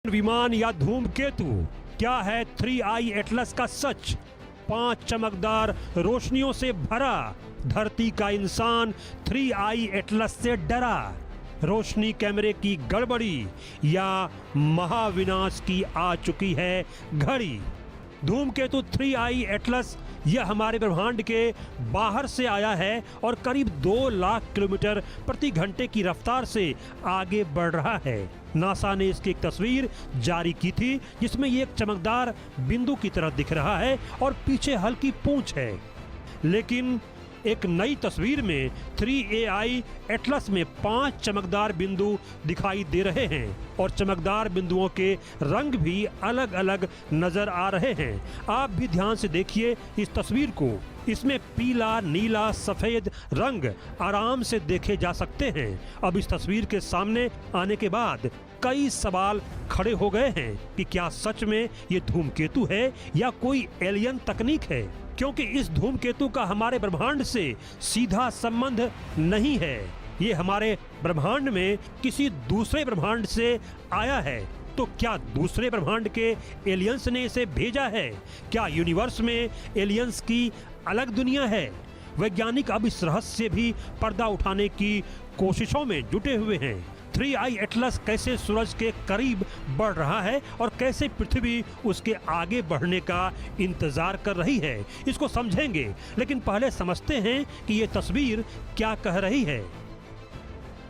विमान या धूमकेतु, क्या है 3I एटलस का सच? 5 चमकदार रोशनियों से भरा धरती का इंसान 3I एटलस से डरा। रोशनी कैमरे की गड़बड़ी या महाविनाश की आ चुकी है घड़ी। धूमकेतु 3I एटलस यह हमारे ब्रह्मांड के बाहर से आया है और करीब 2 लाख किलोमीटर प्रति घंटे की रफ्तार से आगे बढ़ रहा है। नासा ने इसकी एक तस्वीर जारी की थी जिसमें ये एक चमकदार बिंदु की तरह दिख रहा है और पीछे हल्की पूंछ है। लेकिन एक नई तस्वीर में 3AI एटलस में 5 चमकदार बिंदु दिखाई दे रहे हैं और चमकदार बिंदुओं के रंग भी अलग अलग नजर आ रहे हैं। आप भी ध्यान से देखिए इस तस्वीर को। इसमें पीला, नीला, सफेद रंग आराम से देखे जा सकते हैं। अब इस तस्वीर के सामने आने के बाद कई सवाल खड़े हो गए हैं कि क्या सच में ये धूमकेतु है या कोई एलियन तकनीक है, क्योंकि इस धूमकेतु का हमारे ब्रह्मांड से सीधा संबंध नहीं है। ये हमारे ब्रह्मांड में किसी दूसरे ब्रह्मांड से आया है। तो क्या दूसरे ब्रह्मांड के एलियंस ने इसे भेजा है? क्या यूनिवर्स में एलियंस की अलग दुनिया है? वैज्ञानिक अब इस रहस्य से भी पर्दा उठाने की कोशिशों में जुटे हुए हैं। 3I एटलस कैसे सूरज के करीब बढ़ रहा है और कैसे पृथ्वी उसके आगे बढ़ने का इंतजार कर रही है, इसको समझेंगे। लेकिन पहले समझते हैं कि ये तस्वीर क्या कह रही है।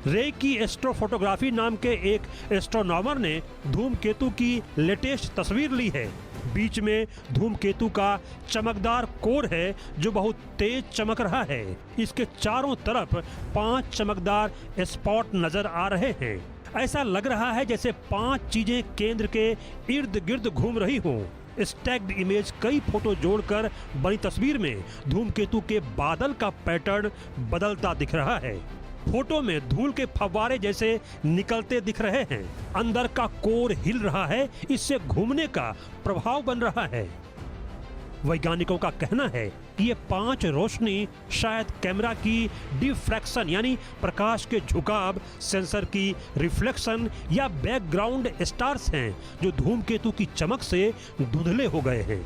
रे की एस्ट्रोफोटोग्राफी नाम के एक एस्ट्रोनॉमर ने धूमकेतु की लेटेस्ट तस्वीर ली है। बीच में धूमकेतु का चमकदार कोर है जो बहुत तेज चमक रहा है। इसके चारों तरफ 5 चमकदार स्पॉट नजर आ रहे हैं। ऐसा लग रहा है जैसे 5 चीजें केंद्र के इर्द गिर्द घूम रही हों। स्टैक्ड इमेज कई फोटो जोड़कर बनी तस्वीर में धूमकेतु के बादल का पैटर्न बदलता दिख रहा है। फोटो में धूल के फव्वारे जैसे निकलते दिख रहे हैं। अंदर का कोर हिल रहा है, इससे घूमने का प्रभाव बन रहा है। वैज्ञानिकों का कहना है कि ये 5 रोशनी शायद कैमरा की डिफ्रैक्शन यानी प्रकाश के झुकाव, सेंसर की रिफ्लेक्शन या बैकग्राउंड स्टार्स हैं जो धूमकेतु की चमक से धुंधले हो गए हैं।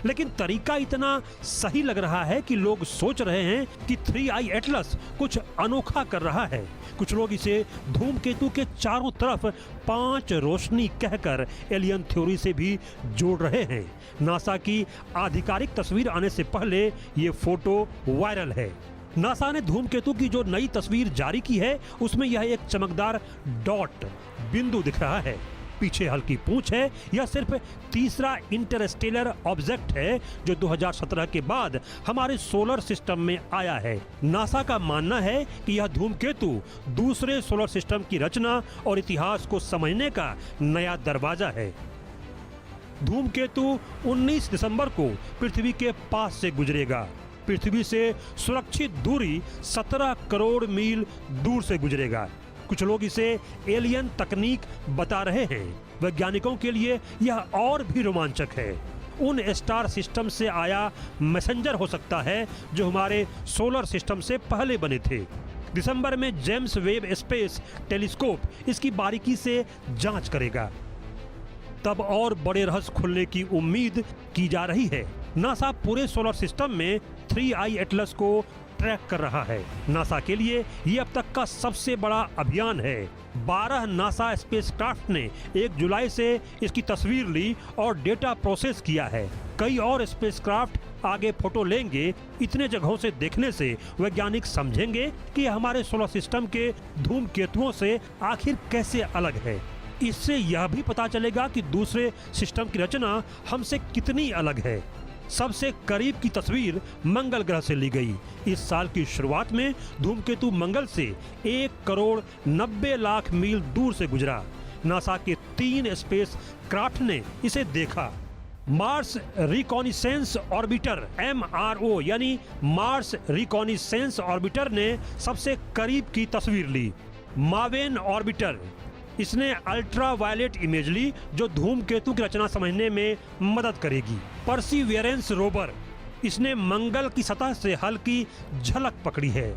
लेकिन तरीका इतना सही लग रहा है कि लोग सोच रहे हैं कि 3I एटलस कुछ अनोखा कर रहा है। कुछ लोग इसे धूमकेतु के चारों तरफ 5 रोशनी कहकर एलियन थ्योरी से भी जोड़ रहे हैं। नासा की आधिकारिक तस्वीर आने से पहले ये फोटो वायरल है। नासा ने धूमकेतु की जो नई तस्वीर जारी की है उसमें यह एक चमकदार डॉट बिंदु दिख रहा है। पीछे हल्की पूंछ है। यह सिर्फ तीसरा इंटरस्टेलर ऑब्जेक्ट है जो 2017 के बाद हमारे सोलर सिस्टम में आया है। नासा का मानना है कि यह धूमकेतु दूसरे सोलर सिस्टम की रचना और इतिहास को समझने का नया दरवाजा है। धूमकेतु 19 दिसंबर को पृथ्वी के पास से गुजरेगा। पृथ्वी से सुरक्षित दूरी 17 करोड़ मील दूर से गुजरेगा। कुछ लोग इसे एलियन तकनीक बता रहे हैं। वैज्ञानिकों के लिए यह और भी रोमांचक है। उन स्टार सिस्टम से आया मैसेंजर हो सकता है जो हमारे सोलर सिस्टम से पहले बने थे। दिसंबर में जेम्स वेब स्पेस टेलीस्कोप इसकी बारीकी से जांच करेगा। तब और बड़े रहस्य खुलने की उम्मीद की जा रही है। नासा पूरे सोलर सिस्टम में 3I एटलस को ट्रैक कर रहा है। नासा के लिए ये अब तक का सबसे बड़ा अभियान है। 12 नासा स्पेसक्राफ्ट ने 1 जुलाई से इसकी तस्वीर ली और डेटा प्रोसेस किया है। कई और स्पेसक्राफ्ट आगे फोटो लेंगे। इतने जगहों से देखने से वैज्ञानिक समझेंगे कि हमारे सोलर सिस्टम के धूमकेतुओं से आखिर कैसे अलग है। इससे यह भी पता चलेगा कि दूसरे सिस्टम की रचना हमसे कितनी अलग है। सबसे करीब की तस्वीर मंगल ग्रह से ली गई। इस साल की शुरुआत में धूमकेतु मंगल से 1 करोड़ 90 लाख मील दूर से गुजरा। नासा के 3 स्पेस क्राफ्ट ने इसे देखा। मार्स रिकॉनिसेंस ऑर्बिटर MRO यानी मार्स रिकॉनिसेंस ऑर्बिटर ने सबसे करीब की तस्वीर ली। मावेन ऑर्बिटर इसने अल्ट्रा वायलेट इमेज ली जो धूमकेतु की रचना समझने में मदद करेगी। परसीवियरेंस रोवर इसने मंगल की सतह से हल्की झलक पकड़ी है।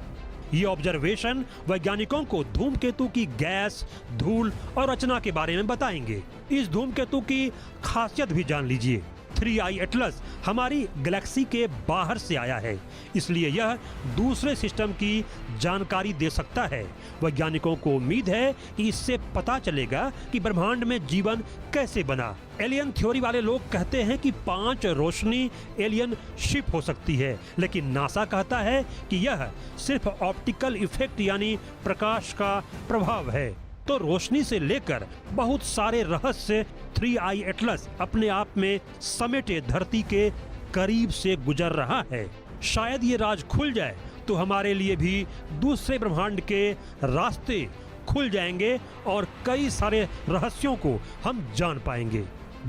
ये ऑब्जर्वेशन वैज्ञानिकों को धूमकेतु की गैस, धूल और रचना के बारे में बताएंगे। इस धूमकेतु की खासियत भी जान लीजिए। 3I एटलस हमारी गैलेक्सी के बाहर से आया है, इसलिए यह दूसरे सिस्टम की जानकारी दे सकता है। वैज्ञानिकों को उम्मीद है कि इससे पता चलेगा कि ब्रह्मांड में जीवन कैसे बना। एलियन थ्योरी वाले लोग कहते हैं कि 5 रोशनी एलियन शिप हो सकती है, लेकिन नासा कहता है कि यह सिर्फ ऑप्टिकल इफेक्ट यानी प्रकाश का प्रभाव है। तो रोशनी से लेकर बहुत सारे रहस्य 3I एटलस अपने आप में समेटे धरती के करीब से गुजर रहा है। शायद ये राज खुल जाए तो हमारे लिए भी दूसरे ब्रह्मांड के रास्ते खुल जाएंगे और कई सारे रहस्यों को हम जान पाएंगे।